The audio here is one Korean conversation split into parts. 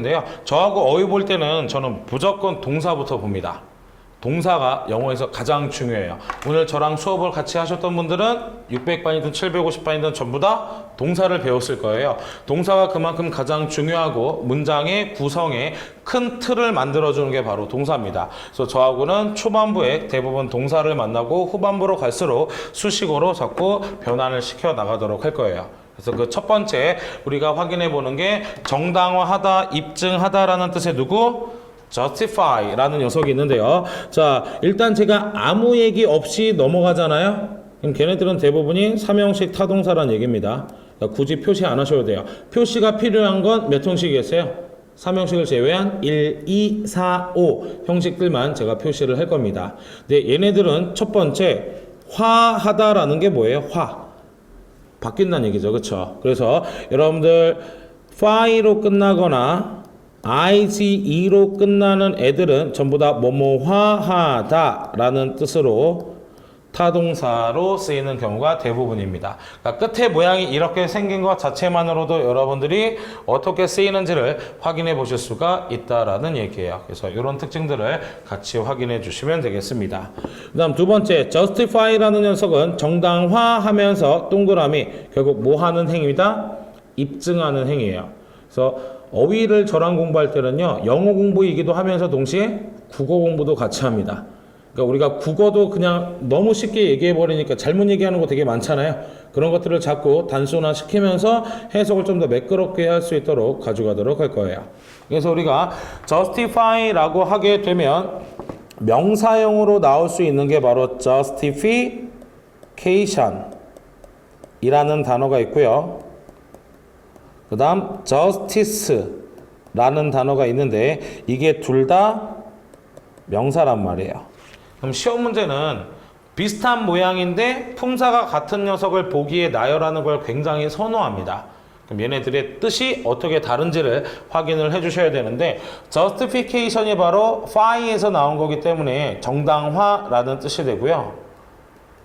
텐데요. 저하고 어휘 볼 때는 저는 무조건 동사부터 봅니다. 동사가 영어에서 가장 중요해요. 오늘 저랑 수업을 같이 하셨던 분들은 600반이든 750반이든 전부 다 동사를 배웠을 거예요. 동사가 그만큼 가장 중요하고 문장의 구성에 큰 틀을 만들어주는 게 바로 동사입니다. 그래서 저하고는 초반부에 대부분 동사를 만나고 후반부로 갈수록 수식어로 자꾸 변환을 시켜 나가도록 할 거예요. 그래서 그 첫 번째 우리가 확인해 보는 게 정당화하다, 입증하다라는 뜻의 누구? justify라는 녀석이 있는데요. 자, 일단 제가 아무 얘기 없이 넘어가잖아요. 그럼 걔네들은 대부분이 삼형식 타동사라는 얘기입니다. 그러니까 굳이 표시 안 하셔도 돼요. 표시가 필요한 건 몇 형식이겠어요? 3형식을 제외한 1, 2, 4, 5 형식들만 제가 표시를 할 겁니다. 근데 얘네들은 첫 번째 화하다라는 게 뭐예요? 바뀐다는 얘기죠. 그렇죠? 그래서 여러분들 fi로 끝나거나 IGE로 끝나는 애들은 전부 다 뭐뭐화하다 라는 뜻으로 타동사로 쓰이는 경우가 대부분입니다. 그러니까 끝에 모양이 이렇게 생긴 것 자체만으로도 여러분들이 어떻게 쓰이는지를 확인해 보실 수가 있다라는 얘기예요. 그래서 이런 특징들을 같이 확인해 주시면 되겠습니다. 그 다음 두 번째, justify라는 녀석은 정당화하면서 동그라미 결국 뭐 하는 행위다? 입증하는 행위예요. 그래서 어휘를 저랑 공부할 때는요, 영어 공부이기도 하면서 동시에 국어 공부도 같이 합니다. 그러니까 우리가 국어도 그냥 너무 쉽게 얘기해 버리니까 잘못 얘기하는 거 되게 많잖아요. 그런 것들을 자꾸 단순화 시키면서 해석을 좀 더 매끄럽게 할 수 있도록 가져가도록 할 거예요. 그래서 우리가 justify라고 하게 되면 명사형으로 나올 수 있는 게 바로 justification 이라는 단어가 있고요. 그 다음 justice라는 단어가 있는데 이게 둘 다 명사란 말이에요. 그럼 시험 문제는 비슷한 모양인데 품사가 같은 녀석을 보기에 나열하는 걸 굉장히 선호합니다. 그럼 얘네들의 뜻이 어떻게 다른지를 확인을 해주셔야 되는데 justification이 바로 fy에서 나온 거기 때문에 정당화라는 뜻이 되고요.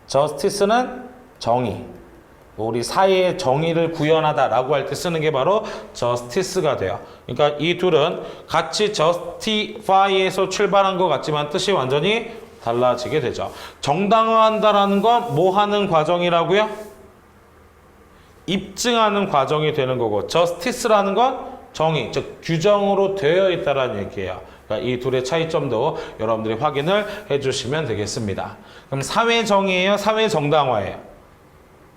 justice는 정의. 우리 사회의 정의를 구현하다라고 할 때 쓰는 게 바로 justice가 돼요. 그러니까 이 둘은 같이 justify에서 출발한 것 같지만 뜻이 완전히 달라지게 되죠. 정당화한다라는 건 뭐 하는 과정이라고요? 입증하는 과정이 되는 거고 justice라는 건 정의, 즉 규정으로 되어 있다라는 얘기예요. 그러니까 이 둘의 차이점도 여러분들이 확인을 해주시면 되겠습니다. 그럼 사회 정의예요? 사회 정당화예요?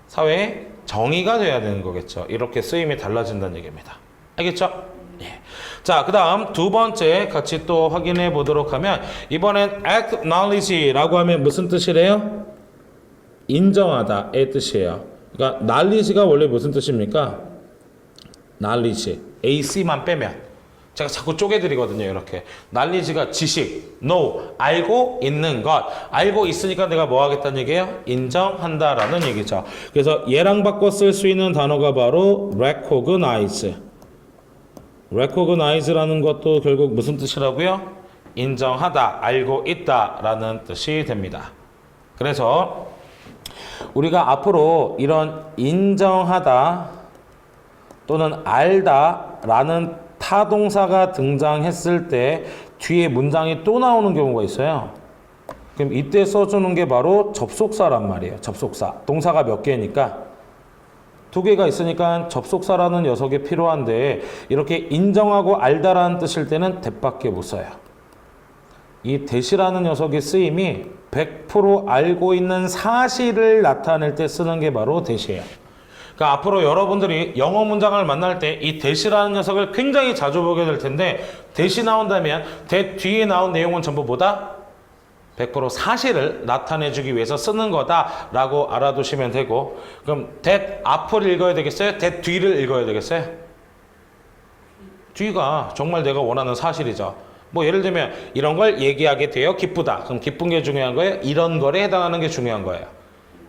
사회에 정의가 돼야 되는 거겠죠. 이렇게 쓰임이 달라진다는 얘기입니다. 알겠죠? 예. 자, 그 다음 두 번째 같이 또 확인해 보도록 하면 이번엔 acknowledge라고 하면 무슨 뜻이래요? 인정하다의 뜻이에요. 그러니까 knowledge가 원래 무슨 뜻입니까? knowledge, ac만 빼면 제가 자꾸 쪼개드리거든요. 이렇게 knowledge가 지식, know, 알고 있는 것. 알고 있으니까 내가 뭐 하겠다는 얘기예요? 인정한다라는 얘기죠. 그래서 얘랑 바꿔 쓸 수 있는 단어가 바로 recognize. recognize라는 것도 결국 무슨 뜻이라고요? 인정하다, 알고 있다라는 뜻이 됩니다. 그래서 우리가 앞으로 이런 인정하다 또는 알다라는 타동사가 등장했을 때 뒤에 문장이 또 나오는 경우가 있어요. 그럼 이때 써주는 게 바로 접속사란 말이에요. 접속사. 동사가 몇 개니까? 두 개가 있으니까 접속사라는 녀석이 필요한데 이렇게 인정하고 알다라는 뜻일 때는 that밖에 못 써요. 이 that이라는 녀석의 쓰임이 100% 알고 있는 사실을 나타낼 때 쓰는 게 바로 that이에요. 그러니까 앞으로 여러분들이 영어 문장을 만날 때 이 that이라는 녀석을 굉장히 자주 보게 될 텐데 that이 나온다면 that 뒤에 나온 내용은 전부 뭐다? 100% 사실을 나타내주기 위해서 쓰는 거다라고 알아두시면 되고 그럼 that 앞을 읽어야 되겠어요? that 뒤를 읽어야 되겠어요? 뒤가 정말 내가 원하는 사실이죠. 뭐 예를 들면 이런 걸 얘기하게 되어 기쁘다. 그럼 기쁜 게 중요한 거예요? 이런 거에 해당하는 게 중요한 거예요.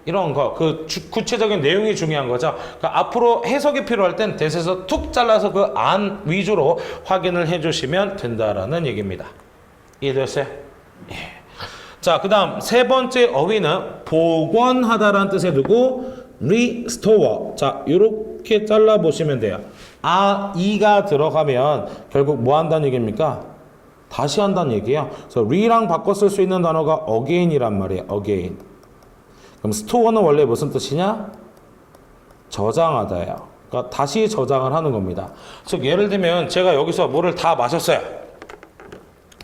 이런 거, 그 구체적인 내용이 중요한 거죠. 그러니까 앞으로 해석이 필요할 땐 that에서 툭 잘라서 그 안 위주로 확인을 해주시면 된다라는 얘기입니다. 이해되셨어요? 예. 자, 그 다음 세 번째 어휘는 복원하다라는 뜻의 누구? restore. 자, 요렇게 이렇게 잘라 보시면 돼요. 이가 들어가면 결국 뭐 한다는 얘기입니까? 다시 한다는 얘기예요. 그래서 re랑 바꿔 쓸 수 있는 단어가 again이란 말이에요. again. 그럼 store는 원래 무슨 뜻이냐? 저장하다예요. 그러니까 다시 저장을 하는 겁니다. 즉 예를 들면 제가 여기서 뭐를 다 마셨어요.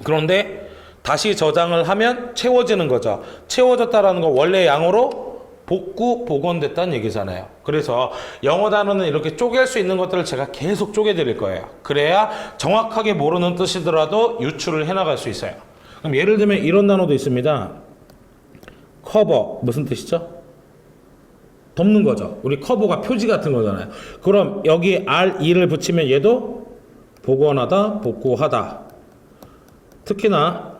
그런데 다시 저장을 하면 채워지는 거죠. 채워졌다라는 건 원래 양으로 복원됐다는 얘기잖아요. 그래서 영어 단어는 이렇게 쪼갤 수 있는 것들을 제가 계속 쪼개 드릴 거예요. 그래야 정확하게 모르는 뜻이더라도 유추를 해나갈 수 있어요. 그럼 예를 들면 이런 단어도 있습니다. 커버 무슨 뜻이죠? 덮는 거죠. 우리 커버가 표지 같은 거잖아요. 그럼 여기 RE를 붙이면 얘도 복원하다, 복구하다. 특히나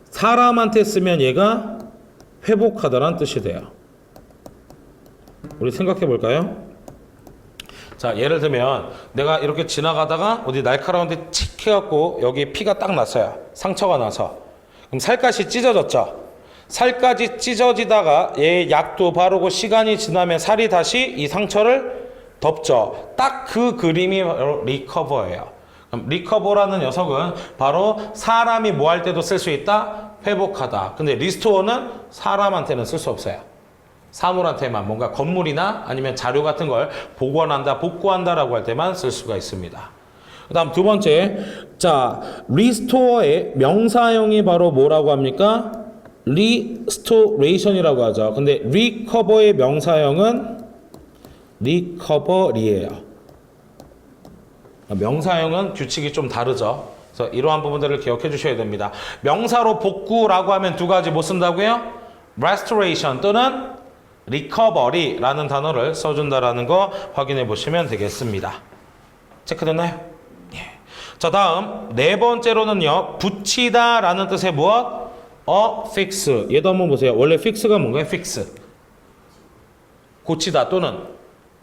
사람한테 쓰면 얘가 회복하다라는 뜻이 돼요. 우리 생각해 볼까요? 자, 예를 들면 내가 이렇게 지나가다가 어디 날카로운 데 칙 해갖고 여기 피가 딱 났어요. 상처가 나서. 그럼 살갗이 찢어졌죠. 살까지 찢어지다가 얘 약도 바르고 시간이 지나면 살이 다시 이 상처를 덮죠. 딱 그 그림이 바로 리커버예요. 그럼 리커버라는 녀석은 바로 사람이 뭐 할 때도 쓸 수 있다? 회복하다. 근데 리스토어는 사람한테는 쓸 수 없어요. 사물한테만 뭔가 건물이나 아니면 자료 같은 걸 복원한다, 복구한다라고 할 때만 쓸 수가 있습니다. 그 다음 두 번째, 자, 리스토어의 명사형이 바로 뭐라고 합니까? 리스토레이션이라고 하죠. 근데 리커버의 명사형은 리커버리예요. 명사형은 규칙이 좀 다르죠. 그래서 이러한 부분들을 기억해 주셔야 됩니다. 명사로 복구라고 하면 두 가지 못 쓴다고요? restoration 또는 recovery라는 단어를 써준다라는 거 확인해 보시면 되겠습니다. 체크됐나요? 예. 자, 다음 네 번째로는요, 붙이다라는 뜻의 무엇? fix. 얘도 한번 보세요. 원래 fix가 뭔가요? fix. 고치다 또는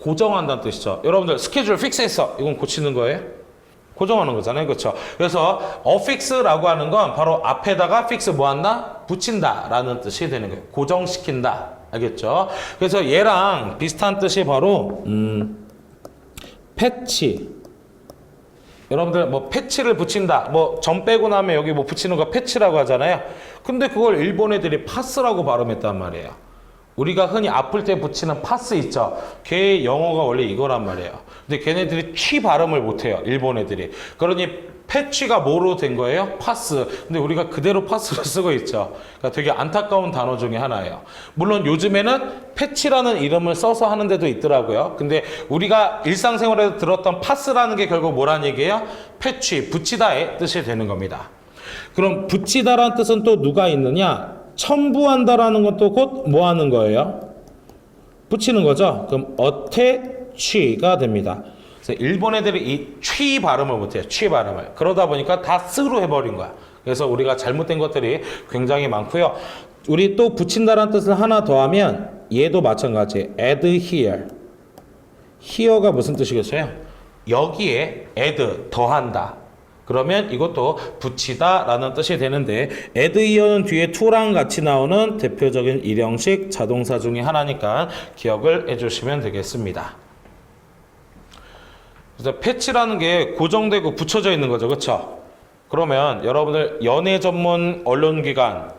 고정한다는 뜻이죠. 여러분들 스케줄 픽스했어. 이건 고치는 거예요? 고정하는 거잖아요. 그렇죠? 그래서 affix라고 하는 건 바로 앞에다가 fix 뭐 한다? 붙인다 라는 뜻이 되는 거예요. 고정시킨다. 알겠죠? 그래서 얘랑 비슷한 뜻이 바로 패치. 여러분들 뭐 패치를 붙인다. 뭐 점 빼고 나면 여기 뭐 붙이는 거 패치라고 하잖아요. 근데 그걸 일본 애들이 파스라고 발음했단 말이에요. 우리가 흔히 아플 때 붙이는 파스 있죠. 걔 영어가 원래 이거란 말이에요. 근데 걔네들이 취 발음을 못해요. 일본 애들이. 그러니 패치가 뭐로 된 거예요? 파스. 근데 우리가 그대로 파스로 쓰고 있죠. 그러니까 되게 안타까운 단어 중에 하나예요. 물론 요즘에는 패치라는 이름을 써서 하는 데도 있더라고요. 근데 우리가 일상생활에서 들었던 파스라는 게 결국 뭐라는 얘기예요? 패치, 붙이다의 뜻이 되는 겁니다. 그럼 붙이다라는 뜻은 또 누가 있느냐? 첨부한다라는 것도 곧 뭐 하는 거예요? 붙이는 거죠. 그럼 attach가 됩니다. 그래서 일본 애들이 이 취 발음을 못해요. 취 발음을. 그러다 보니까 다 스로 해버린 거야. 그래서 우리가 잘못된 것들이 굉장히 많고요. 우리 또 붙인다라는 뜻을 하나 더 하면 얘도 마찬가지. add here. here가 무슨 뜻이겠어요? 여기에 add, 더한다. 그러면 이것도 붙이다 라는 뜻이 되는데 add here는 뒤에 to랑 같이 나오는 대표적인 일형식 자동사 중에 하나니까 기억을 해주시면 되겠습니다. 그래서 패치라는 게 고정되고 붙여져 있는 거죠. 그렇죠? 그러면 여러분들 연예 전문 언론기관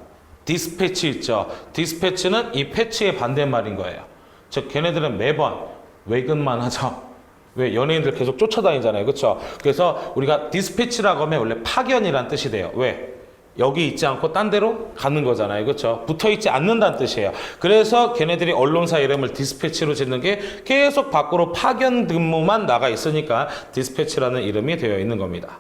디스패치 있죠. 디스패치는 이 패치의 반대말인 거예요. 즉 걔네들은 매번 외근만 하죠. 왜? 연예인들 계속 쫓아다니잖아요. 그렇죠? 그래서 우리가 디스패치라고 하면 원래 파견이란 뜻이 돼요. 왜? 여기 있지 않고 딴 데로 가는 거잖아요. 그렇죠? 붙어있지 않는다는 뜻이에요. 그래서 걔네들이 언론사 이름을 디스패치로 짓는 게 계속 밖으로 파견 근무만 나가 있으니까 디스패치라는 이름이 되어 있는 겁니다.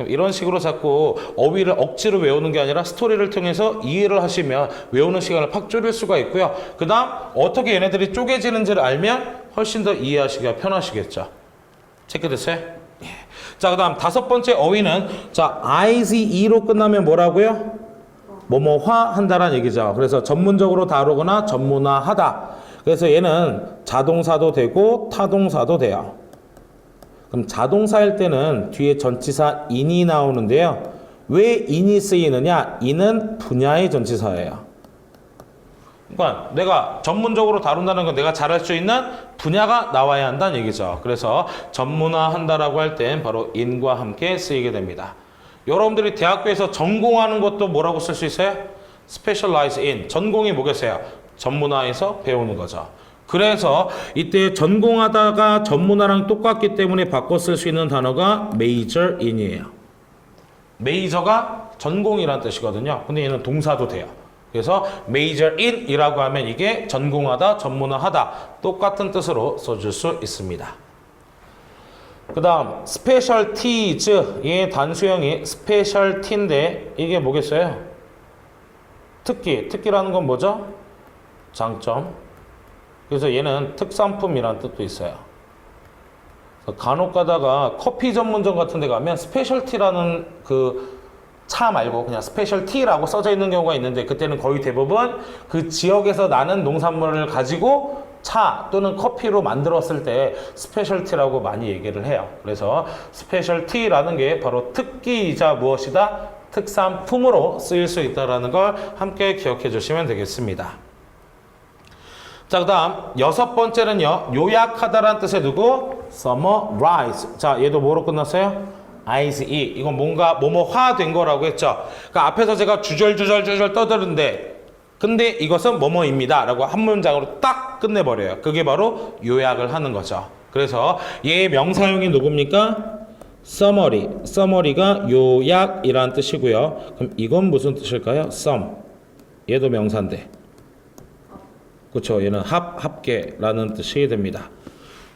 이런 식으로 자꾸 어휘를 억지로 외우는 게 아니라 스토리를 통해서 이해를 하시면 외우는 시간을 팍 줄일 수가 있고요. 그 다음 어떻게 얘네들이 쪼개지는지를 알면 훨씬 더 이해하시기가 편하시겠죠. 체크됐어요? 예. 자, 그 다음 다섯 번째 어휘는 자, IZE로 끝나면 뭐라고요? 뭐뭐화 한다라는 얘기죠. 그래서 전문적으로 다루거나 전문화하다. 그래서 얘는 자동사도 되고 타동사도 돼요. 그럼 자동사일 때는 뒤에 전치사 in이 나오는데요. 왜 in이 쓰이느냐? in은 분야의 전치사예요. 그러니까 내가 전문적으로 다룬다는 건 내가 잘할 수 있는 분야가 나와야 한다는 얘기죠. 그래서 전문화한다라고 할 땐 바로 in과 함께 쓰이게 됩니다. 여러분들이 대학교에서 전공하는 것도 뭐라고 쓸 수 있어요? specialize in. 전공이 뭐겠어요? 전문화해서 배우는 거죠. 그래서 이때 전공하다가 전문화랑 똑같기 때문에 바꿔 쓸 수 있는 단어가 major in이에요. major가 전공이란 뜻이거든요. 근데 얘는 동사도 돼요. 그래서 major in 이라고 하면 이게 전공하다, 전문화하다 똑같은 뜻으로 써줄 수 있습니다. 그 다음 specialties 얘 단수형이 specialty인데 이게 뭐겠어요? 특기라는 건 뭐죠? 장점. 그래서 얘는 특산품이란 뜻도 있어요. 간혹 가다가 커피 전문점 같은 데 가면 스페셜티라는 그 차 말고 그냥 스페셜티라고 써져 있는 경우가 있는데 그때는 거의 대부분 그 지역에서 나는 농산물을 가지고 차 또는 커피로 만들었을 때 스페셜티라고 많이 얘기를 해요. 그래서 스페셜티라는 게 바로 특기이자 무엇이다? 특산품으로 쓰일 수 있다는 걸 함께 기억해 주시면 되겠습니다. 자, 그 다음 여섯 번째는요. 요약하다라는 뜻의 누구? summarize. 자, 얘도 뭐로 끝났어요? ISE. 이건 뭔가 뭐뭐화된 거라고 했죠. 그러니까 앞에서 제가 주절주절 떠드는데 근데 이것은 뭐뭐입니다 라고 한 문장으로 딱 끝내버려요. 그게 바로 요약을 하는 거죠. 그래서 얘의 명사형이 누굽니까? summary. summary가 요약이란 뜻이고요. 그럼 이건 무슨 뜻일까요? sum. 얘도 명사인데. 그렇죠. 얘는 합계라는 뜻이 됩니다.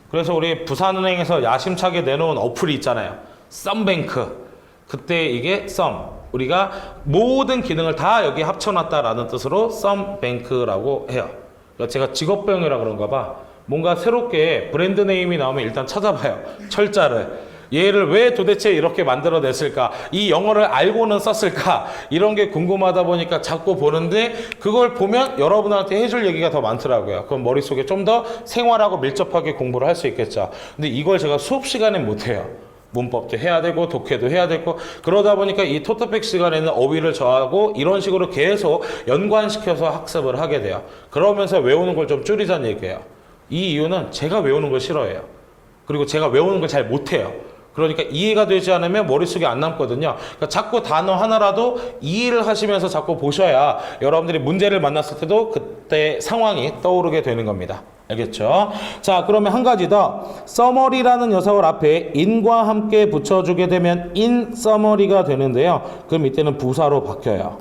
그래서 우리 부산은행에서 야심차게 내놓은 어플이 있잖아요. 썸뱅크. 그때 이게 sum. 우리가 모든 기능을 다 여기 합쳐놨다라는 뜻으로 썸뱅크라고 해요. 그러니까 제가 직업병이라 그런가 봐. 뭔가 새롭게 브랜드 네임이 나오면 일단 찾아봐요. 철자를. 얘를 왜 도대체 이렇게 만들어냈을까? 이 영어를 알고는 썼을까? 이런 게 궁금하다 보니까 자꾸 보는데 그걸 보면 여러분한테 해줄 얘기가 더 많더라고요. 그럼 머릿속에 좀 더 생활하고 밀접하게 공부를 할 수 있겠죠. 근데 이걸 제가 수업 시간에 못해요. 문법도 해야 되고 독해도 해야 되고 그러다 보니까 이 토토백 시간에는 어휘를 저하고 이런 식으로 계속 연관시켜서 학습을 하게 돼요. 그러면서 외우는 걸 좀 줄이자는 얘기예요. 이 이유는 제가 외우는 걸 싫어해요. 그리고 제가 외우는 걸 잘 못해요. 그러니까 이해가 되지 않으면 머릿속에 안 남거든요. 그러니까 자꾸 단어 하나라도 이해를 하시면서 자꾸 보셔야 여러분들이 문제를 만났을 때도 그때 상황이 떠오르게 되는 겁니다. 알겠죠? 자, 그러면 한 가지 더. summary라는 녀석을 앞에 in과 함께 붙여주게 되면 in summary가 되는데요. 그럼 이때는 부사로 바뀌어요.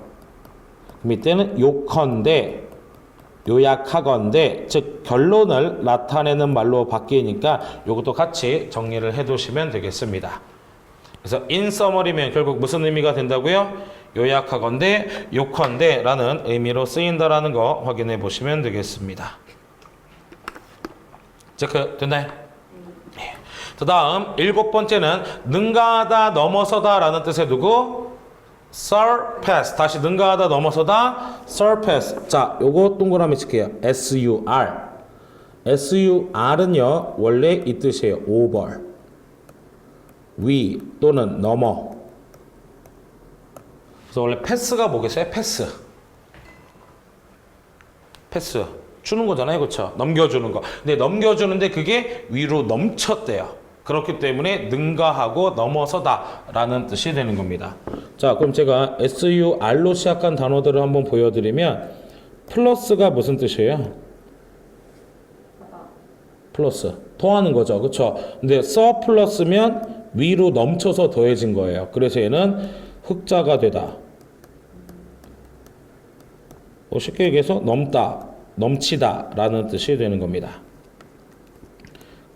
그럼 이때는 요컨대, 요약하건대, 즉 결론을 나타내는 말로 바뀌니까 이것도 같이 정리를 해두시면 되겠습니다. 그래서 in summary면 결국 무슨 의미가 된다고요? 요약하건대, 요컨대라는 의미로 쓰인다라는 거 확인해 보시면 되겠습니다. 체크 됐나요? 네. 그 다음 일곱 번째는 능가하다, 넘어서다 라는 뜻의 누구? surpass. 다시 능가하다, 넘어서다, surpass. 자, 요거 동그라미 칠게요. SUR. SUR은요, 원래 이 뜻이에요. over. 위 또는 넘어. 그래서 원래 패스가 뭐겠어요? 패스. 주는 거잖아요. 그렇죠? 넘겨주는 거. 근데 넘겨주는데 그게 위로 넘쳤대요. 그렇기 때문에 능가하고 넘어서다 라는 뜻이 되는 겁니다. 자, 그럼 제가 SUR로 시작한 단어들을 한번 보여드리면 플러스가 무슨 뜻이에요? 플러스. 더하는 거죠. 그렇죠? 근데 서플러스면 위로 넘쳐서 더해진 거예요. 그래서 얘는 흑자가 되다. 쉽게 얘기해서 넘다, 넘치다 라는 뜻이 되는 겁니다.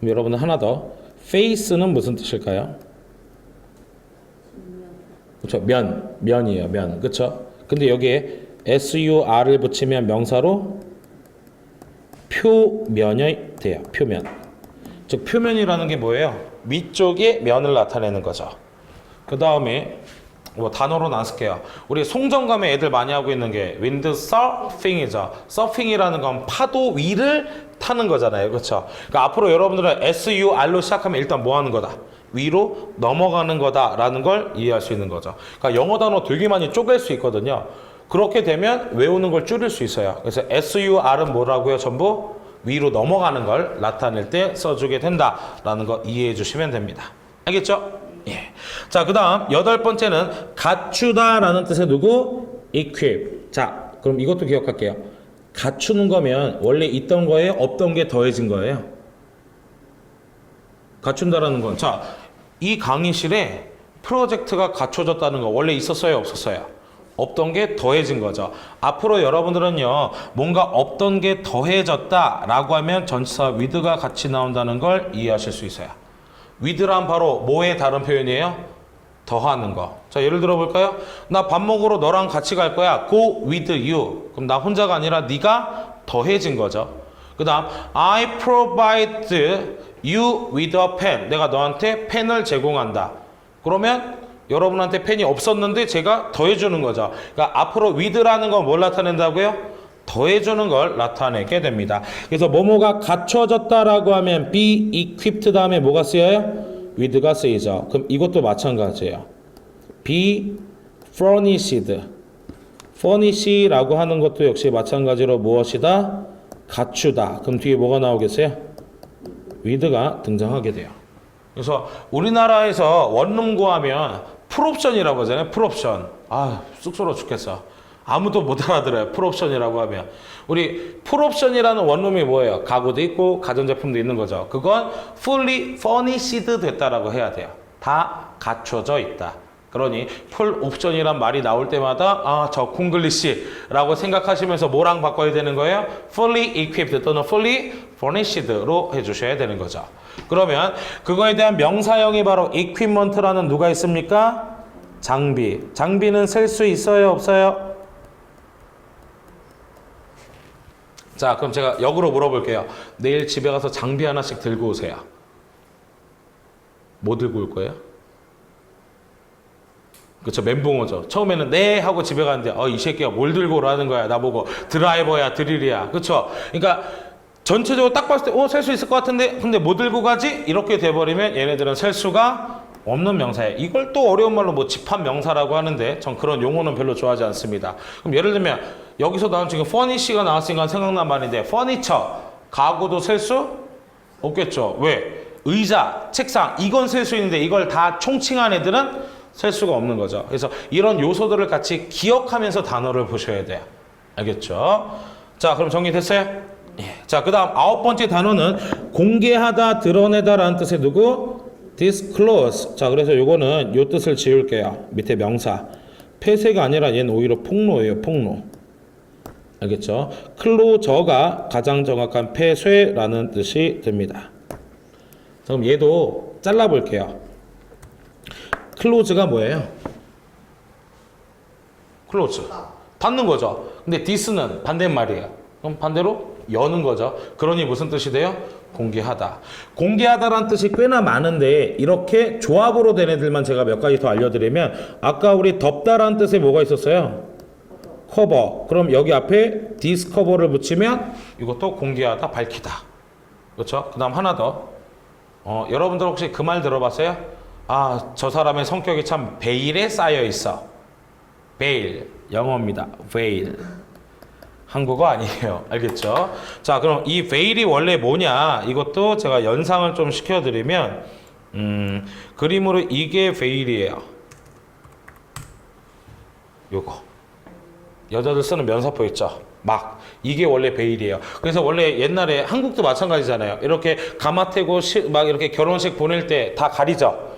그럼 여러분은 하나 더. face는 무슨 뜻일까요? 그렇죠. 면이에요. 면. 그렇죠? 근데 여기에 sur을 붙이면 명사로 표면이 돼요. 표면. 즉 표면이라는 게 뭐예요? 위쪽에 면을 나타내는 거죠. 그 다음에 뭐 단어로 나눌게요. 우리 송정감에 애들 많이 하고 있는 게 윈드서핑이죠. 서핑이라는 건 파도 위를 타는 거잖아요. 그렇죠? 그러니까 앞으로 여러분들은 SUR로 시작하면 일단 뭐 하는 거다? 위로 넘어가는 거다라는 걸 이해할 수 있는 거죠. 그러니까 영어 단어 되게 많이 쪼갤 수 있거든요. 그렇게 되면 외우는 걸 줄일 수 있어요. 그래서 SUR은 뭐라고요? 전부 위로 넘어가는 걸 나타낼 때 써주게 된다라는 거 이해해 주시면 됩니다. 알겠죠? 예. 자, 그 다음 8번째는 갖추다라는 뜻의 누구? equip. 자, 그럼 이것도 기억할게요. 갖추는 거면 원래 있던 거에 없던 게 더해진 거예요. 갖춘다라는 건, 자, 이 강의실에 프로젝트가 갖춰졌다는 거 원래 있었어요, 없었어요? 없던 게 더해진 거죠. 앞으로 여러분들은요, 뭔가 없던 게 더해졌다라고 하면 전치사 with가 같이 나온다는 걸 이해하실 수 있어요. with란 바로 뭐의 다른 표현이에요? 더하는 거. 자, 예를 들어 볼까요? 나 밥 먹으러 너랑 같이 갈 거야. Go with you. 그럼 나 혼자가 아니라 네가 더해진 거죠. 그 다음 I provide you with a pen. 내가 너한테 펜을 제공한다. 그러면 여러분한테 펜이 없었는데 제가 더해주는 거죠. 그러니까 앞으로 with라는 건 뭘 나타낸다고요? 더해주는 걸 나타내게 됩니다. 그래서 뭐뭐가 갖춰졌다라고 하면 be equipped 다음에 뭐가 쓰여요? with가 쓰이죠. 그럼 이것도 마찬가지예요. be furnished. furnish라고 하는 것도 역시 마찬가지로 무엇이다? 갖추다. 그럼 뒤에 뭐가 나오겠어요? with가 등장하게 돼요. 그래서 우리나라에서 원룸 구하면 풀옵션이라고 하잖아요. 풀옵션. 아, 쑥스러워 죽겠어. 아무도 못 알아들어요. 풀옵션이라고 하면. 우리 풀옵션이라는 원룸이 뭐예요? 가구도 있고 가전제품도 있는 거죠. 그건 fully furnished 됐다라고 해야 돼요. 다 갖춰져 있다. 그러니 풀옵션이란 말이 나올 때마다 아, 저 콩글리시라고 생각하시면서 뭐랑 바꿔야 되는 거예요? fully equipped 또는 fully furnished로 해주셔야 되는 거죠. 그러면 그거에 대한 명사형이 바로 equipment라는 누가 있습니까? 장비. 장비는 셀 수 있어요, 없어요? 자, 그럼 제가 역으로 물어볼게요. 내일 집에 가서 장비 하나씩 들고 오세요. 뭐 들고 올 거예요? 그쵸, 멘붕어죠. 처음에는 네 하고 집에 가는데 이 새끼가 뭘 들고 오라는 거야. 나보고 드라이버야 드릴이야. 그쵸? 그러니까 전체적으로 딱 봤을 때 셀 수 있을 것 같은데 근데 뭐 들고 가지? 이렇게 돼버리면 얘네들은 셀 수가 없는 명사예요. 이걸 또 어려운 말로 뭐 집합 명사라고 하는데 전 그런 용어는 별로 좋아하지 않습니다. 그럼 예를 들면 여기서 나온 지금 furnish가 나왔으니까 생각난 말인데 furniture, 가구도 셀 수 없겠죠. 왜? 의자, 책상 이건 셀 수 있는데 이걸 다 총칭한 애들은 셀 수가 없는 거죠. 그래서 이런 요소들을 같이 기억하면서 단어를 보셔야 돼요. 알겠죠? 자, 그럼 정리됐어요? 예. 자, 그 다음 9번째 단어는 공개하다, 드러내다라는 뜻의 누구? disclose. 자, 그래서 요거는 요 뜻을 지울게요. 밑에 명사. 폐쇄가 아니라 얘는 오히려 폭로예요. 폭로. 알겠죠? close가 가장 정확한 폐쇄라는 뜻이 됩니다. 그럼 얘도 잘라볼게요. close가 뭐예요? close. 닫는 거죠. 근데 this는 반대말이에요. 그럼 반대로 여는 거죠. 그러니 무슨 뜻이 돼요? 공개하다. 공개하다라는 뜻이 꽤나 많은데 이렇게 조합으로 된 애들만 제가 몇 가지 더 알려드리면 아까 우리 덮다라는 뜻에 뭐가 있었어요? 커버. 그럼 여기 앞에 discover를 붙이면 이것도 공개하다, 밝히다. 그렇죠? 그 다음 하나 더. 여러분들 혹시 그 말 들어봤어요? 아, 저 사람의 성격이 참 베일에 쌓여 있어. 베일. 영어입니다. veil. 한국어 아니에요. 알겠죠? 자, 그럼 이 veil이 원래 뭐냐? 이것도 제가 연상을 좀 시켜드리면 그림으로 이게 veil이에요. 요거. 여자들 쓰는 면사포 있죠? 막 이게 원래 베일이에요. 그래서 원래 옛날에 한국도 마찬가지잖아요. 이렇게 가마태고 막 이렇게 결혼식 보낼 때 다 가리죠?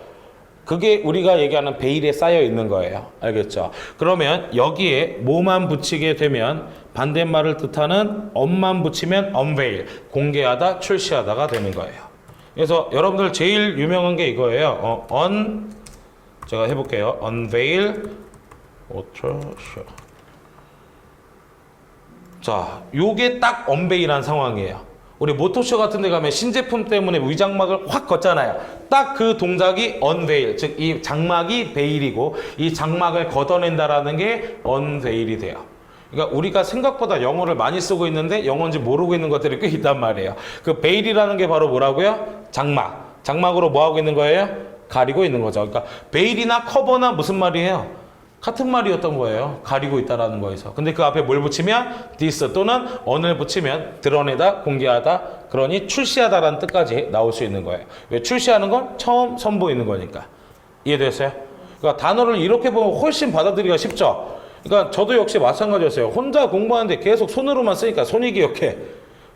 그게 우리가 얘기하는 베일에 쌓여 있는 거예요. 알겠죠? 그러면 여기에 뭐만 붙이게 되면 반대말을 뜻하는 on만 붙이면 unveil, 공개하다, 출시하다가 되는 거예요. 그래서 여러분들 제일 유명한 게 이거예요. 제가 해볼게요. unveil, 자, 요게 딱 unveil한 상황이에요. 우리 모토쇼 같은 데 가면 신제품 때문에 위장막을 확 걷잖아요. 딱 그 동작이 unveil, 즉 이 장막이 베일이고 이 장막을 걷어낸다라는 게 unveil이 돼요. 그러니까 우리가 생각보다 영어를 많이 쓰고 있는데 영어인지 모르고 있는 것들이 꽤 있단 말이에요. 그 베일이라는 게 바로 뭐라고요? 장막. 장막으로 뭐 하고 있는 거예요? 가리고 있는 거죠. 그러니까 베일이나 커버나 무슨 말이에요? 같은 말이었던 거예요. 가리고 있다라는 거에서. 근데 그 앞에 뭘 붙이면 this 또는 on을 붙이면 드러내다, 공개하다, 그러니 출시하다라는 뜻까지 나올 수 있는 거예요. 왜? 출시하는 건 처음 선보이는 거니까. 이해됐어요? 그러니까 단어를 이렇게 보면 훨씬 받아들이기가 쉽죠. 그러니까 저도 역시 마찬가지였어요. 혼자 공부하는데 계속 손으로만 쓰니까 손이 기억해.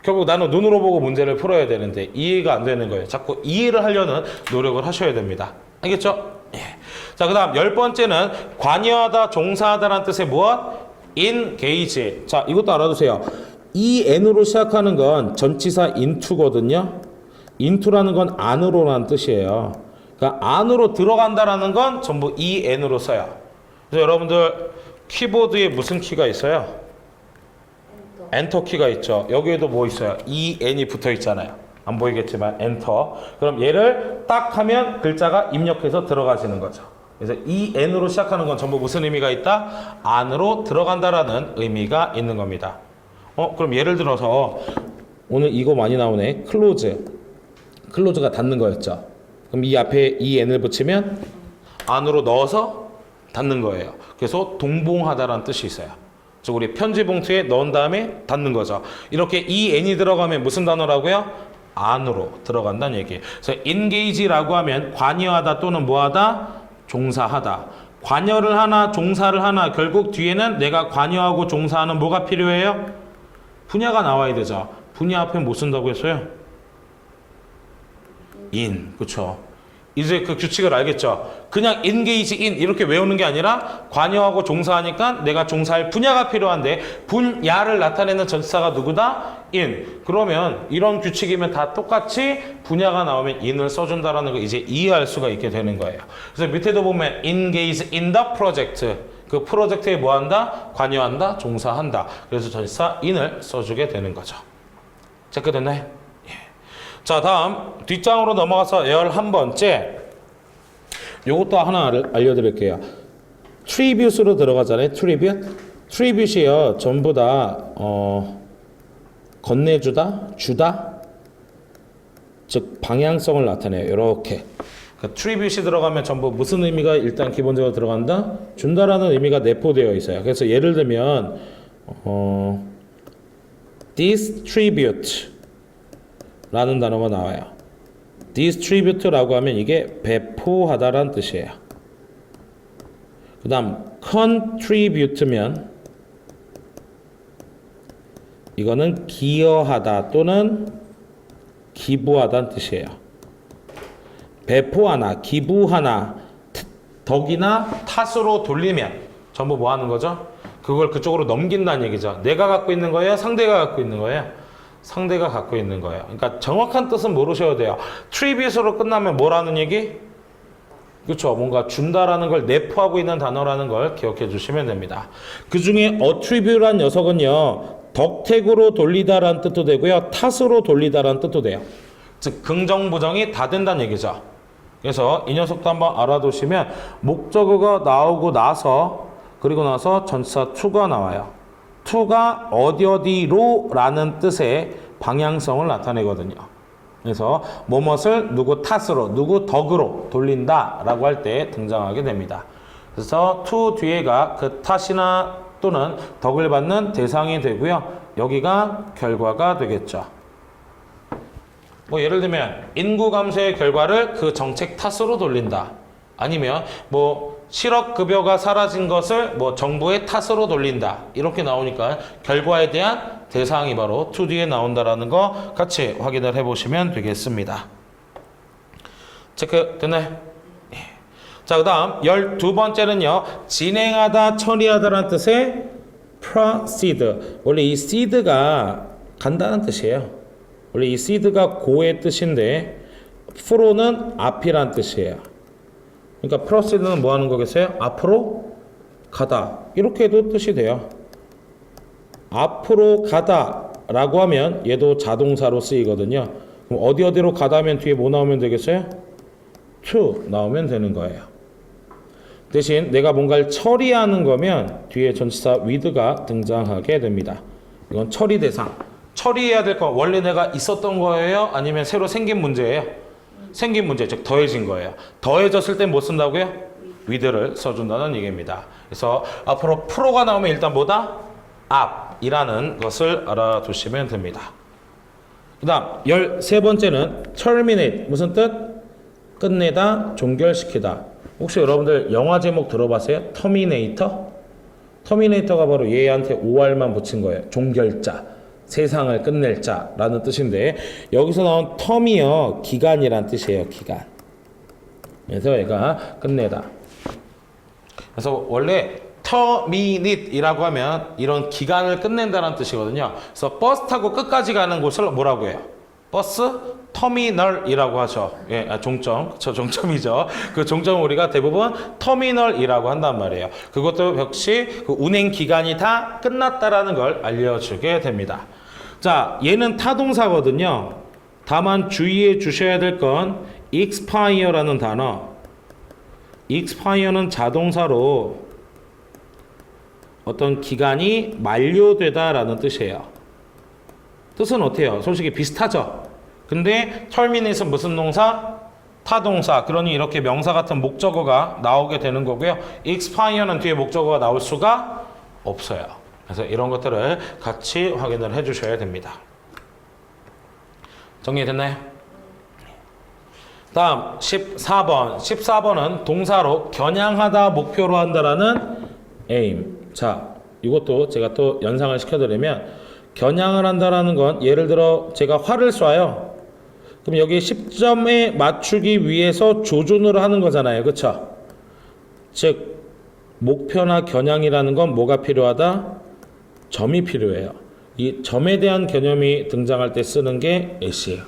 결국 나는 눈으로 보고 문제를 풀어야 되는데 이해가 안 되는 거예요. 자꾸 이해를 하려는 노력을 하셔야 됩니다. 알겠죠? 예. 자, 그 다음 10번째는 관여하다, 종사하다라는 뜻의 무엇? engage. 자, 이것도 알아두세요. en으로 시작하는 건 전치사 into거든요. into라는 건 안으로라는 뜻이에요. 그러니까 안으로 들어간다라는 건 전부 en으로 써요. 그래서 여러분들 키보드에 무슨 키가 있어요? 엔터 키가 있죠. 여기에도 뭐 있어요? en이 붙어 있잖아요. 안 보이겠지만 엔터. 그럼 얘를 딱 하면 글자가 입력해서 들어가지는 거죠. 그래서 en으로 시작하는 건 전부 무슨 의미가 있다? 안으로 들어간다라는 의미가 있는 겁니다. 그럼 예를 들어서 오늘 이거 많이 나오네. 클로즈가 닫는 거였죠. 그럼 이 앞에 en을 붙이면 안으로 넣어서 닫는 거예요. 그래서 동봉하다라는 뜻이 있어요. 즉 우리 편지 봉투에 넣은 다음에 닫는 거죠. 이렇게 en이 들어가면 무슨 단어라고요? 안으로 들어간다는 얘기예요. 그래서 engage라고 하면 관여하다 또는 뭐하다? 종사하다. 관여를 하나 종사를 하나 결국 뒤에는 내가 관여하고 종사하는 뭐가 필요해요? 분야가 나와야 되죠. 분야 앞에 뭐 쓴다고 했어요? in. 그렇죠. 이제 그 규칙을 알겠죠? 그냥 engage in 이렇게 외우는 게 아니라 관여하고 종사하니까 내가 종사할 분야가 필요한데 분야를 나타내는 전치사가 누구다? in. 그러면 이런 규칙이면 다 똑같이 분야가 나오면 in을 써준다라는 거 이제 이해할 수가 있게 되는 거예요. 그래서 밑에도 보면 engage in the project. 그 프로젝트에 뭐 한다? 관여한다, 종사한다. 그래서 전치사 in을 써주게 되는 거죠. 체크됐나요? 자, 다음 뒷장으로 넘어가서 11번째 요것도 하나 알려드릴게요. 트리뷰스로 들어가잖아요. 트리뷰스이요 전부 다 건네주다, 주다, 즉 방향성을 나타내요. 이렇게 그러니까 트리뷰시 들어가면 전부 무슨 의미가 일단 기본적으로 들어간다? 준다라는 의미가 내포되어 있어요. 그래서 예를 들면 distribute 라는 단어가 나와요. distribute라고 하면 이게 배포하다라는 뜻이에요. 그 다음 contribute면 이거는 기여하다 또는 기부하다는 뜻이에요. 배포하나 기부하나 덕이나 탓으로 돌리면 전부 뭐 하는 거죠? 그걸 그쪽으로 넘긴다는 얘기죠. 내가 갖고 있는 거예요? 상대가 갖고 있는 거예요? 상대가 갖고 있는 거예요. 그러니까 정확한 뜻은 모르셔야 돼요. 트리뷰스로 끝나면 뭐라는 얘기? 그렇죠. 뭔가 준다라는 걸 내포하고 있는 단어라는 걸 기억해 주시면 됩니다. 그 중에 attribute란 녀석은요. 덕택으로 돌리다라는 뜻도 되고요. 탓으로 돌리다라는 뜻도 돼요. 즉 긍정, 부정이 다 된다는 얘기죠. 그래서 이 녀석도 한번 알아두시면 목적어가 나오고 나서 그리고 나서 전치사 to가 나와요. to가 어디로 라는 뜻의 방향성을 나타내거든요. 그래서 뭐뭇을 누구 탓으로 누구 덕으로 돌린다 라고 할 때 등장하게 됩니다. 그래서 to 뒤에가 그 탓이나 또는 덕을 받는 대상이 되고요. 여기가 결과가 되겠죠. 뭐 예를 들면 인구 감소의 결과를 그 정책 탓으로 돌린다. 아니면 뭐 실업급여가 사라진 것을 뭐 정부의 탓으로 돌린다. 이렇게 나오니까 결과에 대한 대상이 바로 to 뒤에 나온다라는 거 같이 확인을 해보시면 되겠습니다. 체크 됐나요? 예. 자, 그 다음 12번째는요. 진행하다, 처리하다라는 뜻의 proceed. 원래 이 seed가 간다는 뜻이에요. 원래 이 seed가 고의 뜻인데 pro는 앞이란 뜻이에요. 그러니까 proceed는 뭐 하는 거겠어요? 앞으로 가다. 이렇게 해도 뜻이 돼요. 앞으로 가다 라고 하면 얘도 자동사로 쓰이거든요. 그럼 어디로 가다 하면 뒤에 뭐 나오면 되겠어요? to 나오면 되는 거예요. 대신 내가 뭔가를 처리하는 거면 뒤에 전치사 with가 등장하게 됩니다. 이건 처리 대상. 처리해야 될 거 원래 내가 있었던 거예요? 아니면 새로 생긴 문제예요? 생긴 문제, 즉 더해진 거예요. 더해졌을 땐 뭐 쓴다고요? with를 써준다는 얘기입니다. 그래서 앞으로 프로가 나오면 일단 뭐다? 앞이라는 것을 알아두시면 됩니다. 그 다음 13번째는 terminate 무슨 뜻? 끝내다, 종결시키다. 혹시 여러분들 영화 제목 들어봤어요? 터미네이터? 터미네이터가 바로 얘한테 OR만 붙인 거예요. 종결자, 세상을 끝낼 자라는 뜻인데 여기서 나온 텀이요 기간이란 뜻이에요. 기간. 그래서 얘가 끝내다. 그래서 원래 terminate이라고 하면 이런 기간을 끝낸다는 뜻이거든요. 그래서 버스 타고 끝까지 가는 곳을 뭐라고 해요? 버스 터미널이라고 하죠. 예, 종점. 저 종점이죠. 그 종점을 우리가 대부분 터미널이라고 한단 말이에요. 그것도 역시 그 운행 기간이 다 끝났다라는 걸 알려주게 됩니다. 자, 얘는 타동사거든요. 다만 주의해 주셔야 될 건 expire라는 단어. expire는 자동사로 어떤 기간이 만료되다라는 뜻이에요. 뜻은 어때요? 솔직히 비슷하죠? 근데 terminate은 무슨 동사? 타동사. 그러니 이렇게 명사 같은 목적어가 나오게 되는 거고요. expire는 뒤에 목적어가 나올 수가 없어요. 그래서 이런 것들을 같이 확인을 해 주셔야 됩니다. 정리됐나요? 다음 14번. 14번은 동사로 겨냥하다, 목표로 한다라는 aim. 자, 이것도 제가 또 연상을 시켜드리면 겨냥을 한다라는 건 예를 들어 제가 활을 쏴요. 그럼 여기 10점에 맞추기 위해서 조준을 하는 거잖아요. 그쵸? 즉 목표나 겨냥이라는 건 뭐가 필요하다? 점이 필요해요. 이 점에 대한 개념이 등장할 때 쓰는 게 at이에요.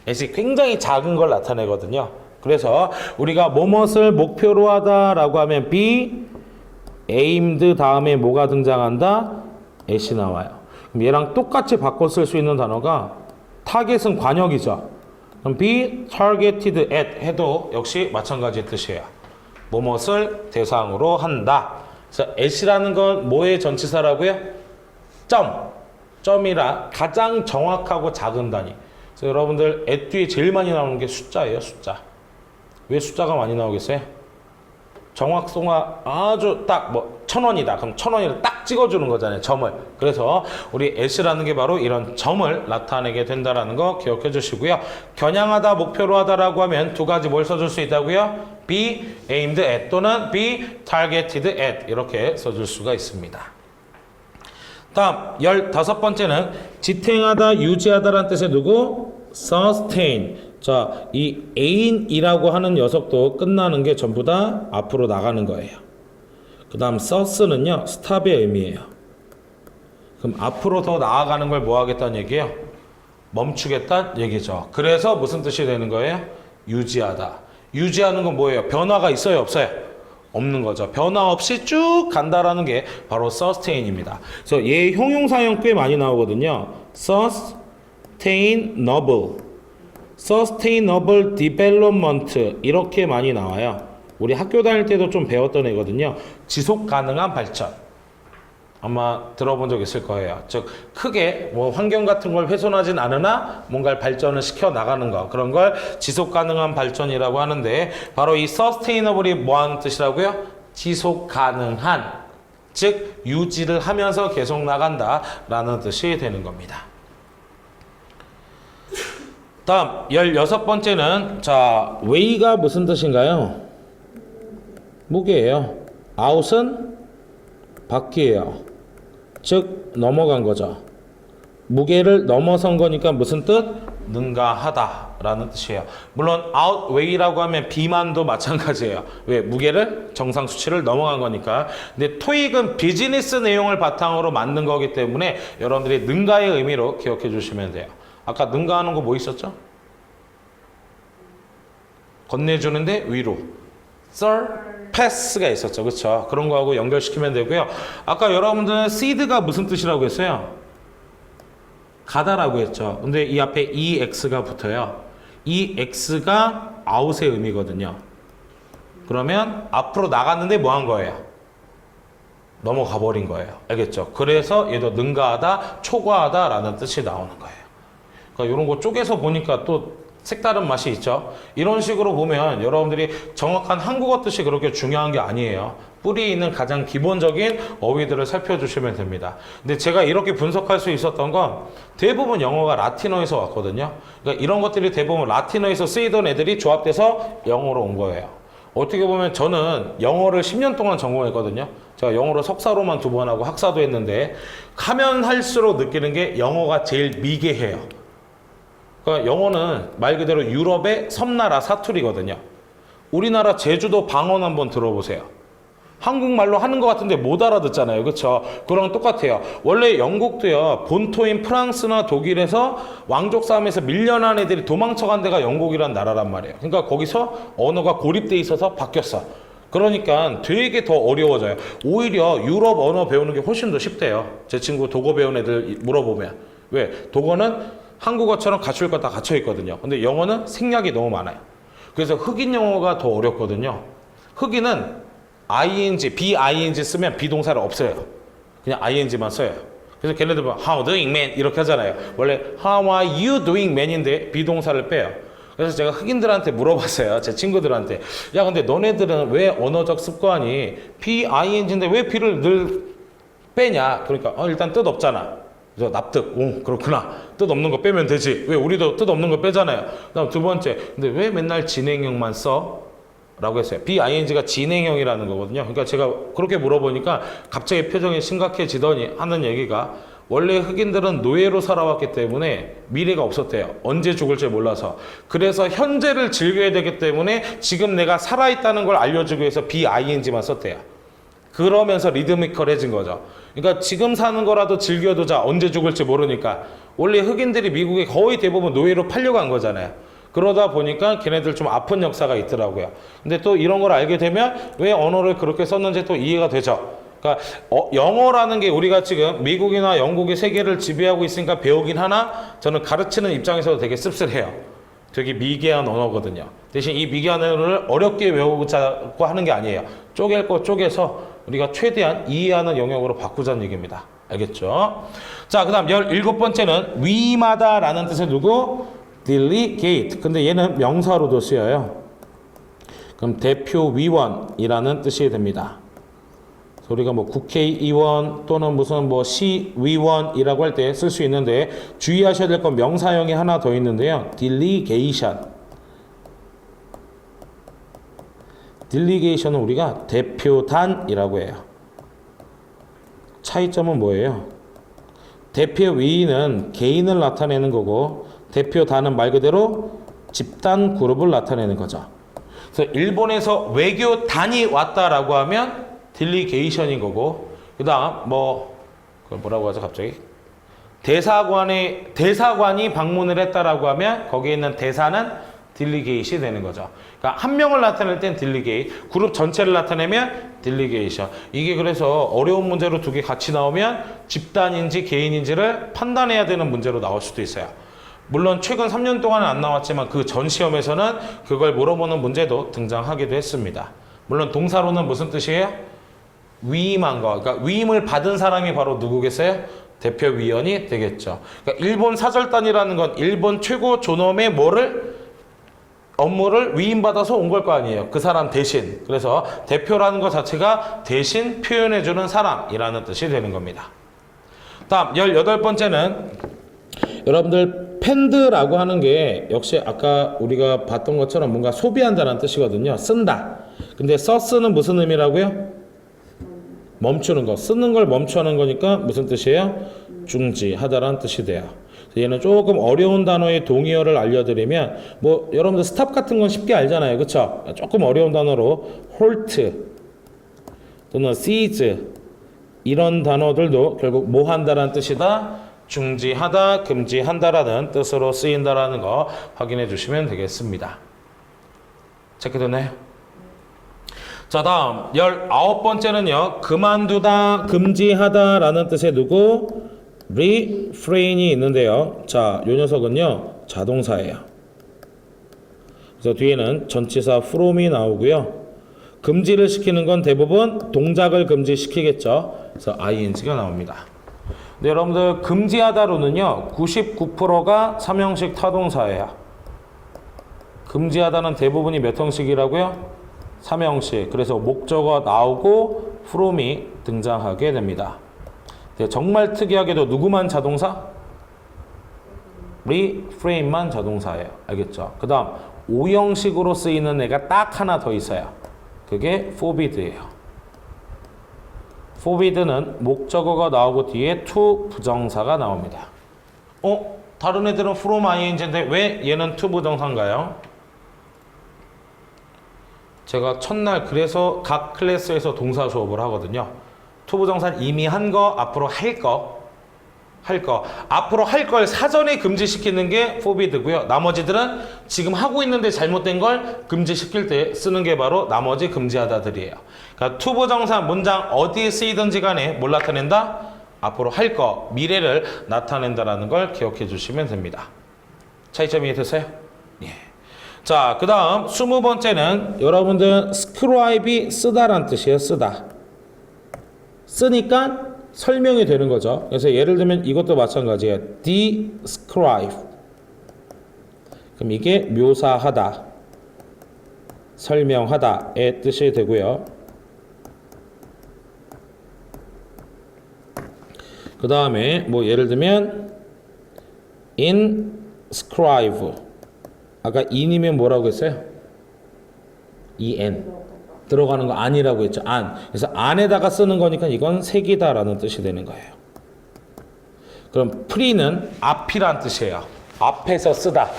at이 굉장히 작은 걸 나타내거든요. 그래서 우리가 뭐뭇을 목표로 하다라고 하면 be aimed 다음에 뭐가 등장한다? at이 나와요. 그럼 얘랑 똑같이 바꿔 쓸 수 있는 단어가 타겟은 관역이죠. 그럼 be targeted at 해도 역시 마찬가지의 뜻이에요. 뭐뭇을 대상으로 한다. 그래서 at이라는 건 뭐의 전치사라고요? 점이라 가장 정확하고 작은 단위. 그래서 여러분들 at 뒤에 제일 많이 나오는 게 숫자예요. 숫자. 왜 숫자가 많이 나오겠어요? 정확도가 아주 딱 뭐 1,000원이다. 그럼 1,000원이를 딱 찍어주는 거잖아요. 점을. 그래서 우리 at라는 게 바로 이런 점을 나타내게 된다는 거 기억해 주시고요. 겨냥하다, 목표로 하다라고 하면 두 가지 뭘 써줄 수 있다고요? be aimed at 또는 be targeted at 이렇게 써줄 수가 있습니다. 다음 15번째는 지탱하다, 유지하다라는 뜻의 누구? sustain. 자, 이 ain이라고 하는 녀석도 끝나는 게 전부 다 앞으로 나가는 거예요. 그 다음 sus는요 stop의 의미예요. 그럼 앞으로 더 나아가는 걸 뭐 하겠다는 얘기예요? 멈추겠다는 얘기죠. 그래서 무슨 뜻이 되는 거예요? 유지하다. 유지하는 건 뭐예요? 변화가 있어요, 없어요? 없는 거죠. 변화 없이 쭉 간다라는 게 바로 sustain입니다. 그래서 얘 형용사형 꽤 많이 나오거든요. sustainable, sustainable development 이렇게 많이 나와요. 우리 학교 다닐 때도 좀 배웠던 애거든요. 지속 가능한 발전. 아마 들어본 적 있을 거예요. 즉 크게 뭐 환경 같은 걸 훼손하진 않으나 뭔가를 발전을 시켜 나가는 거, 그런 걸 지속 가능한 발전이라고 하는데 바로 이 sustainable이 뭐 하는 뜻이라고요? 지속 가능한, 즉 유지를 하면서 계속 나간다라는 뜻이 되는 겁니다. 다음 16번째는 자, weigh가 무슨 뜻인가요? 무게예요. out은 바퀴예요. 즉 넘어간 거죠. 무게를 넘어선 거니까 무슨 뜻? 능가하다 라는 뜻이에요. 물론 outweigh라고 하면 비만도 마찬가지예요. 왜? 무게를 정상 수치를 넘어간 거니까. 근데 토익은 비즈니스 내용을 바탕으로 만든 거기 때문에 여러분들이 능가의 의미로 기억해 주시면 돼요. 아까 능가하는 거 뭐 있었죠? 건네주는데 위로 surpass가 있었죠. 그렇죠? 그런 거하고 연결시키면 되고요. 아까 여러분들은 seed가 무슨 뜻이라고 했어요? 가다라고 했죠. 근데 이 앞에 ex가 붙어요. 이 x가 out의 의미거든요. 그러면 앞으로 나갔는데 뭐 한 거예요? 넘어가 버린 거예요. 알겠죠? 그래서 얘도 능가하다, 초과하다 라는 뜻이 나오는 거예요. 그러니까 이런 거 쪼개서 보니까 또 색다른 맛이 있죠. 이런 식으로 보면 여러분들이 정확한 한국어 뜻이 그렇게 중요한 게 아니에요. 뿌리 있는 가장 기본적인 어휘들을 살펴주시면 됩니다. 근데 제가 이렇게 분석할 수 있었던 건 대부분 영어가 라틴어에서 왔거든요. 그러니까 이런 것들이 대부분 라틴어에서 쓰이던 애들이 조합돼서 영어로 온 거예요. 어떻게 보면 저는 영어를 10년 동안 전공했거든요. 제가 영어를 석사로만 2번 하고 학사도 했는데 하면 할수록 느끼는 게 영어가 제일 미개해요. 그러니까 영어는 말 그대로 유럽의 섬나라 사투리거든요. 우리나라 제주도 방언 한번 들어보세요. 한국말로 하는 것 같은데 못 알아듣잖아요. 그렇죠? 그랑 똑같아요. 원래 영국도요. 본토인 프랑스나 독일에서 왕족 싸움에서 밀려난 애들이 도망쳐간 데가 영국이란 나라란 말이에요. 그러니까 거기서 언어가 고립돼 있어서 바뀌었어. 그러니까 되게 더 어려워져요. 오히려 유럽 언어 배우는 게 훨씬 더 쉽대요. 제 친구 독어 배운 애들 물어보면. 왜? 독어는 한국어처럼 갖출 거 다 갖춰 있거든요. 근데 영어는 생략이 너무 많아요. 그래서 흑인 영어가 더 어렵거든요. 흑인은 ing, be-ing 쓰면 비동사를 없어요. 그냥 ing만 써요. 그래서 걔네들 보면 how doing man 이렇게 하잖아요. 원래 how are you doing man인데 비동사를 빼요. 그래서 제가 흑인들한테 물어봤어요. 제 친구들한테. 야 근데 너네들은 왜 언어적 습관이 be-ing인데 왜 be를 늘 빼냐. 그러니까 일단 뜻 없잖아. 그래서 납득. 오 그렇구나. 뜻 없는 거 빼면 되지. 왜 우리도 뜻 없는 거 빼잖아요. 그다음 두 번째. 근데 왜 맨날 진행형만 써? 라고 했어요. BING가 진행형이라는 거거든요. 그러니까 제가 그렇게 물어보니까 갑자기 표정이 심각해지더니 하는 얘기가 원래 흑인들은 노예로 살아왔기 때문에 미래가 없었대요. 언제 죽을지 몰라서. 그래서 현재를 즐겨야 되기 때문에 지금 내가 살아있다는 걸 알려주기 위해서 BING만 썼대요. 그러면서 리드미컬해진 거죠. 그러니까 지금 사는 거라도 즐겨두자. 언제 죽을지 모르니까. 원래 흑인들이 미국에 거의 대부분 노예로 팔려간 거잖아요. 그러다 보니까 걔네들 좀 아픈 역사가 있더라고요. 근데 또 이런 걸 알게 되면 왜 언어를 그렇게 썼는지 또 이해가 되죠. 그러니까 영어라는 게 우리가 지금 미국이나 영국이 세계를 지배하고 있으니까 배우긴 하나 저는 가르치는 입장에서도 되게 씁쓸해요. 되게 미개한 언어거든요. 대신 이 미개한 언어를 어렵게 외우자고 하는 게 아니에요. 쪼갤 거 쪼개서 우리가 최대한 이해하는 영역으로 바꾸자는 얘기입니다. 알겠죠? 자, 그 다음 17번째는 위마다라는 뜻의 누구? delegate. 근데 얘는 명사로도 쓰여요. 그럼 대표위원이라는 뜻이 됩니다. 우리가 뭐 국회의원 또는 무슨 뭐 시의원이라고 할 때 쓸 수 있는데 주의하셔야 될 건 명사형이 하나 더 있는데요. delegation. delegation은 우리가 대표단이라고 해요. 차이점은 뭐예요? 대표위는 개인을 나타내는 거고 대표단은 말 그대로 집단 그룹을 나타내는 거죠. 그래서 일본에서 외교단이 왔다라고 하면 딜리게이션인 거고, 그 다음 그걸 뭐라고 하죠 갑자기? 대사관이 방문을 했다라고 하면 거기에 있는 대사는 딜리게이션이 되는 거죠. 그러니까 한 명을 나타낼 땐 딜리게이트, 그룹 전체를 나타내면 딜리게이션. 이게 그래서 어려운 문제로 두 개 같이 나오면 집단인지 개인인지를 판단해야 되는 문제로 나올 수도 있어요. 물론 최근 3년 동안은 안 나왔지만 그 전 시험에서는 그걸 물어보는 문제도 등장하기도 했습니다. 물론 동사로는 무슨 뜻이에요? 위임한 거. 그러니까 위임을 받은 사람이 바로 누구겠어요? 대표위원이 되겠죠. 그러니까 일본 사절단이라는 건 일본 최고 존엄의 업무를 위임받아서 온 걸 거 아니에요. 그 사람 대신. 그래서 대표라는 것 자체가 대신 표현해주는 사람이라는 뜻이 되는 겁니다. 다음 18번째는 여러분들 펜드라고 하는 게 역시 아까 우리가 봤던 것처럼 뭔가 소비한다는 뜻이거든요. 쓴다. 근데 써쓰는 무슨 의미라고요? 멈추는 거. 쓰는 걸 멈추는 거니까 무슨 뜻이에요? 중지하다라는 뜻이 돼요. 얘는 조금 어려운 단어의 동의어를 알려드리면 여러분들 스탑 같은 건 쉽게 알잖아요. 그렇죠? 조금 어려운 단어로 halt 또는 seize 이런 단어들도 결국 뭐 한다라는 뜻이다? 중지하다, 금지한다라는 뜻으로 쓰인다라는 거 확인해 주시면 되겠습니다. 체크되나요? 자, 다음 19번째는요. 그만두다, 금지하다라는 뜻의 누구? refrain이 있는데요. 자, 요 녀석은요. 자동사예요. 그래서 뒤에는 전치사 from이 나오고요. 금지를 시키는 건 대부분 동작을 금지시키겠죠. 그래서 ing가 나옵니다. 네, 여러분들 금지하다로는요 99%가 삼형식 타동사예요. 금지하다는 대부분이 몇 형식이라고요? 3형식. 그래서 목적어 나오고 from이 등장하게 됩니다. 네, 정말 특이하게도 누구만 자동사? reframe만 자동사예요. 알겠죠? 그 다음 5형식으로 쓰이는 애가 딱 하나 더 있어요. 그게 forbid예요. forbid는 목적어가 나오고 뒤에 to 부정사가 나옵니다. 다른 애들은 from ing인데 왜 얘는 to 부정사인가요? 제가 첫날 그래서 각 클래스에서 동사 수업을 하거든요. to 부정사는 이미 한 거, 앞으로 할 거. 앞으로 할 걸 사전에 금지시키는 게 forbid고요. 나머지들은 지금 하고 있는데 잘못된 걸 금지시킬 때 쓰는 게 바로 나머지 금지하다들이에요. 그러니까 to 부정사 문장 어디에 쓰이든지 간에 뭘 나타낸다? 앞으로 할 거, 미래를 나타낸다라는 걸 기억해 주시면 됩니다. 차이점 이해됐어요? 예. 자, 그 다음 20번째는 여러분들 scribe이 쓰다란 뜻이에요. 쓰다. 쓰니까 설명이 되는 거죠. 그래서 예를 들면 이것도 마찬가지예요. describe. 그럼 이게 묘사하다, 설명하다의 뜻이 되고요. 그 다음에 뭐 예를 들면 inscribe. 아까 in이면 뭐라고 했어요? en. 들어가는 거 안이라고 했죠. 안. 그래서 안에다가 쓰는 거니까 이건 색이다라는 뜻이 되는 거예요. 그럼 pre는 앞이란 뜻이에요. 앞에서 쓰다.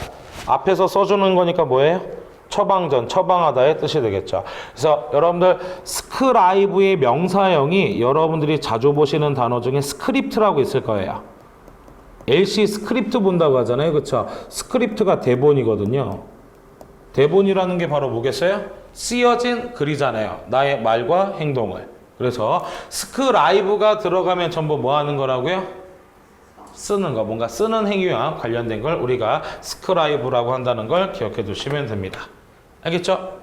앞에서 써주는 거니까 뭐예요? 처방전, 처방하다의 뜻이 되겠죠. 그래서 여러분들 스크라이브의 명사형이 여러분들이 자주 보시는 단어 중에 스크립트라고 있을 거예요. LC 스크립트 본다고 하잖아요. 그렇죠? 스크립트가 대본이거든요. 대본이라는 게 바로 뭐겠어요? 쓰여진 글이잖아요. 나의 말과 행동을. 그래서 스크라이브가 들어가면 전부 뭐 하는 거라고요? 쓰는 거. 뭔가 쓰는 행위와 관련된 걸 우리가 스크라이브라고 한다는 걸 기억해 두시면 됩니다. 알겠죠?